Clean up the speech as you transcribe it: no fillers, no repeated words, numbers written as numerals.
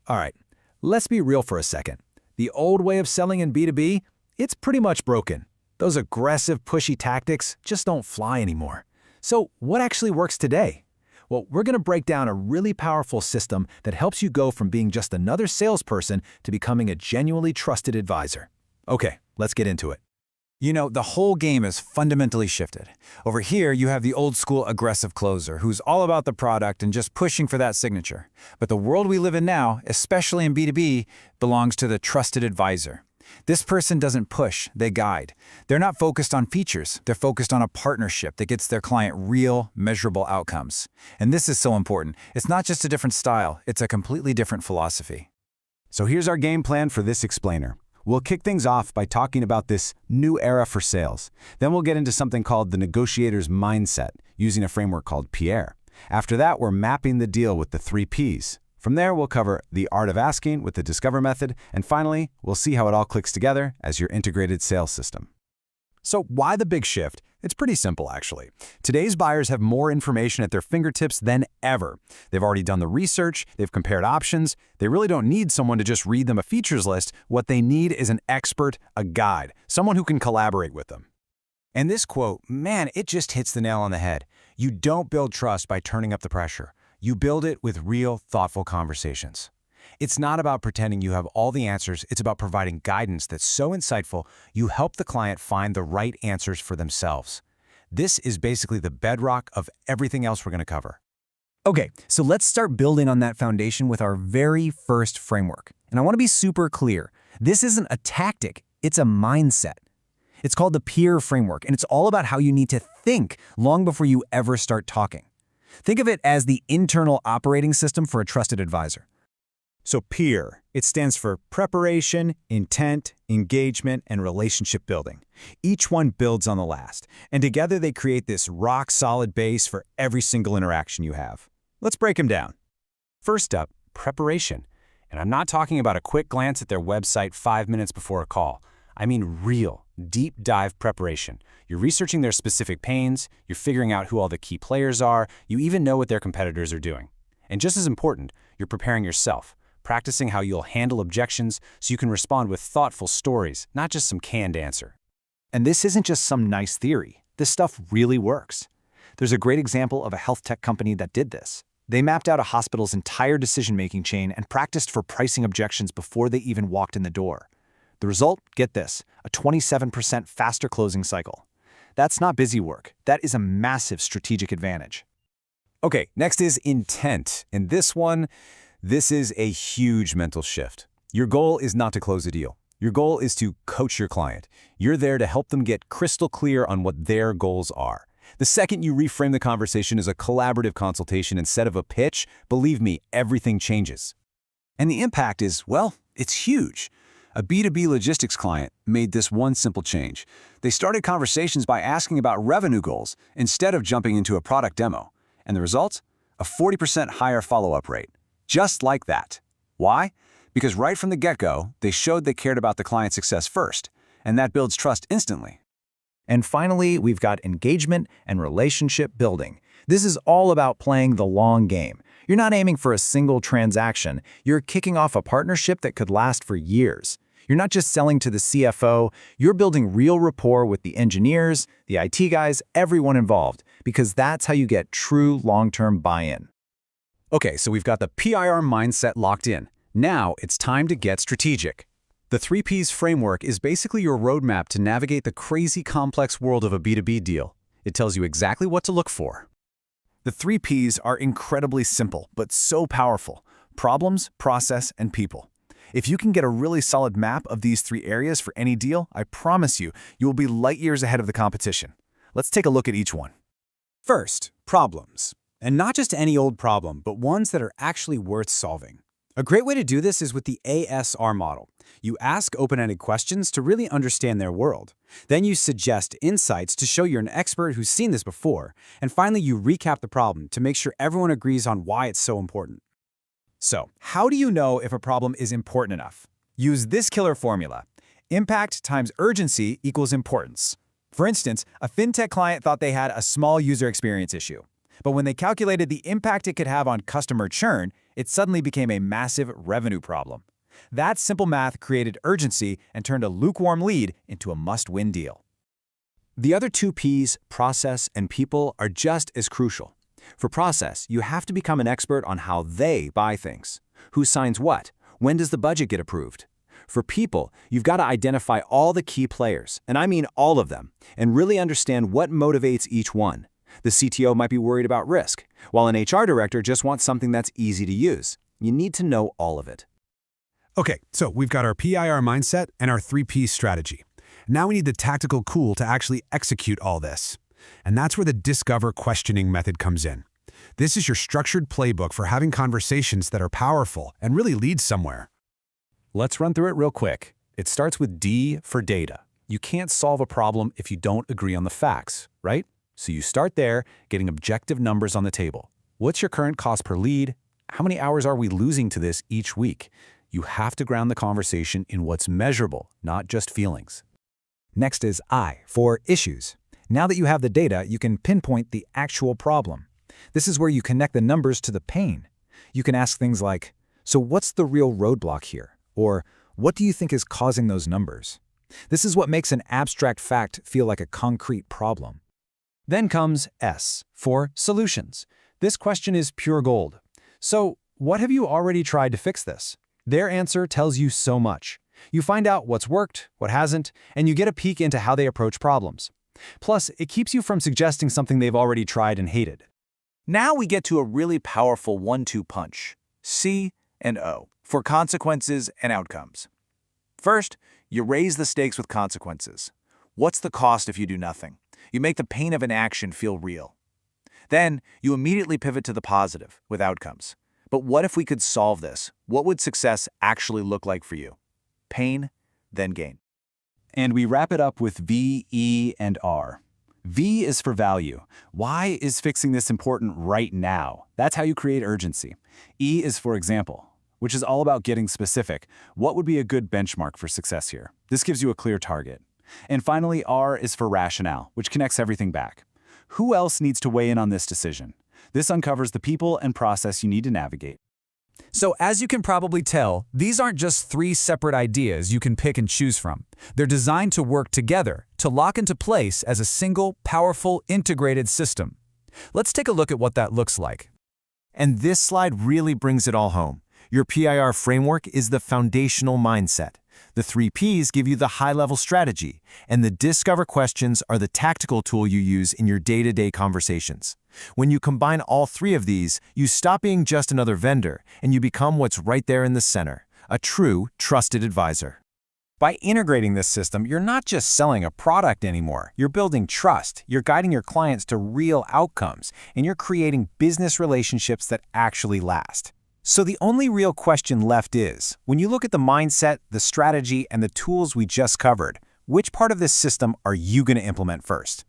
All right, let's be real for a second. The old way of selling in B2B, it's pretty much broken. Those aggressive, pushy tactics just don't fly anymore. So what actually works today? Well, we're going to break down a really powerful system that helps you go from being just another salesperson to becoming a genuinely trusted advisor. Okay, let's get into it. You know, the whole game is fundamentally shifted. Over here, you have the old-school aggressive closer who's all about the product and just pushing for that signature. But the world we live in now, especially in B2B, belongs to the trusted advisor. This person doesn't push, they guide. They're not focused on features, they're focused on a partnership that gets their client real, measurable outcomes. And this is so important. It's not just a different style, it's a completely different philosophy. So here's our game plan for this explainer. We'll kick things off by talking about this new era for sales. Then we'll get into something called the negotiator's mindset, using a framework called PIER. After that, we're mapping the deal with the 3 Ps. From there, we'll cover the art of asking with the Discover method, and finally, we'll see how it all clicks together as your integrated sales system. So why the big shift? It's pretty simple, actually. Today's buyers have more information at their fingertips than ever. They've already done the research, they've compared options. They really don't need someone to just read them a features list. What they need is an expert, a guide, someone who can collaborate with them. And this quote, man, it just hits the nail on the head. You don't build trust by turning up the pressure. You build it with real, thoughtful conversations. It's not about pretending you have all the answers, it's about providing guidance that's so insightful you help the client find the right answers for themselves. This is basically the bedrock of everything else we're going to cover. Okay, so let's start building on that foundation with our very first framework. And I want to be super clear. This isn't a tactic, it's a mindset. It's called the PIER Framework, and it's all about how you need to think long before you ever start talking. Think of it as the internal operating system for a trusted advisor. So PIER, it stands for preparation, intent, engagement, and relationship building. Each one builds on the last, and together they create this rock-solid base for every single interaction you have. Let's break them down. First up, preparation. And I'm not talking about a quick glance at their website 5 minutes before a call. I mean real, deep dive preparation. You're researching their specific pains, you're figuring out who all the key players are, you even know what their competitors are doing. And just as important, you're preparing yourself, practicing how you'll handle objections so you can respond with thoughtful stories, not just some canned answer. And this isn't just some nice theory. This stuff really works. There's a great example of a health tech company that did this. They mapped out a hospital's entire decision-making chain and practiced for pricing objections before they even walked in the door. The result, get this, a 27% faster closing cycle. That's not busy work. That is a massive strategic advantage. Okay, next is intent. And this is a huge mental shift. Your goal is not to close a deal. Your goal is to coach your client. You're there to help them get crystal clear on what their goals are. The second you reframe the conversation as a collaborative consultation instead of a pitch, believe me, everything changes. And the impact is, well, it's huge. A B2B logistics client made this one simple change. They started conversations by asking about revenue goals instead of jumping into a product demo. And the result? A 40% higher follow-up rate. Just like that. Why? Because right from the get-go, they showed they cared about the client's success first, and that builds trust instantly. And finally, we've got engagement and relationship building. This is all about playing the long game. You're not aiming for a single transaction. You're kicking off a partnership that could last for years. You're not just selling to the CFO, you're building real rapport with the engineers, the IT guys, everyone involved, because that's how you get true long-term buy-in. Okay, so we've got the PIR mindset locked in. Now it's time to get strategic. The 3 Ps framework is basically your roadmap to navigate the crazy complex world of a B2B deal. It tells you exactly what to look for. The 3 Ps are incredibly simple, but so powerful: problems, process, and people. If you can get a really solid map of these 3 areas for any deal, I promise you, you will be light years ahead of the competition. Let's take a look at each one. First, problems. And not just any old problem, but ones that are actually worth solving. A great way to do this is with the ASR model. You ask open-ended questions to really understand their world. Then you suggest insights to show you're an expert who's seen this before. And finally, you recap the problem to make sure everyone agrees on why it's so important. So, how do you know if a problem is important enough? Use this killer formula. Impact times urgency equals importance. For instance, a fintech client thought they had a small user experience issue. But when they calculated the impact it could have on customer churn, it suddenly became a massive revenue problem. That simple math created urgency and turned a lukewarm lead into a must-win deal. The other two P's, process and people, are just as crucial. For process, you have to become an expert on how they buy things. Who signs what? When does the budget get approved? For people, you've got to identify all the key players, and I mean all of them, and really understand what motivates each one. The CTO might be worried about risk, while an HR director just wants something that's easy to use. You need to know all of it. Okay, so we've got our PIR mindset and our 3P strategy. Now we need the tactical cool to actually execute all this. And that's where the discover questioning method comes in. This is your structured playbook for having conversations that are powerful and really lead somewhere. Let's run through it real quick. It starts with D for data. You can't solve a problem if you don't agree on the facts, right? So you start there, getting objective numbers on the table. What's your current cost per lead? How many hours are we losing to this each week? You have to ground the conversation in what's measurable, not just feelings. Next is I for issues. Now that you have the data, you can pinpoint the actual problem. This is where you connect the numbers to the pain. You can ask things like, so what's the real roadblock here? Or what do you think is causing those numbers? This is what makes an abstract fact feel like a concrete problem. Then comes S for solutions. This question is pure gold. So what have you already tried to fix this? Their answer tells you so much. You find out what's worked, what hasn't, and you get a peek into how they approach problems. Plus, it keeps you from suggesting something they've already tried and hated. Now we get to a really powerful 1-2 punch, C and O, for consequences and outcomes. First, you raise the stakes with consequences. What's the cost if you do nothing? You make the pain of an action feel real. Then, you immediately pivot to the positive, with outcomes. But what if we could solve this? What would success actually look like for you? Pain, then gain. And we wrap it up with V, E, and R. V is for value. Why is fixing this important right now? That's how you create urgency. E is for example, which is all about getting specific. What would be a good benchmark for success here? This gives you a clear target. And finally, R is for rationale, which connects everything back. Who else needs to weigh in on this decision? This uncovers the people and process you need to navigate. So as you can probably tell, these aren't just 3 separate ideas you can pick and choose from. They're designed to work together, to lock into place as a single, powerful, integrated system. Let's take a look at what that looks like. And this slide really brings it all home. Your PIR framework is the foundational mindset. The 3 Ps give you the high-level strategy, and the discover questions are the tactical tool you use in your day-to-day conversations. When you combine all 3 of these, you stop being just another vendor, and you become what's right there in the center, a true, trusted advisor. By integrating this system, you're not just selling a product anymore. You're building trust, you're guiding your clients to real outcomes, and you're creating business relationships that actually last. So the only real question left is, when you look at the mindset, the strategy, and the tools we just covered, which part of this system are you going to implement first?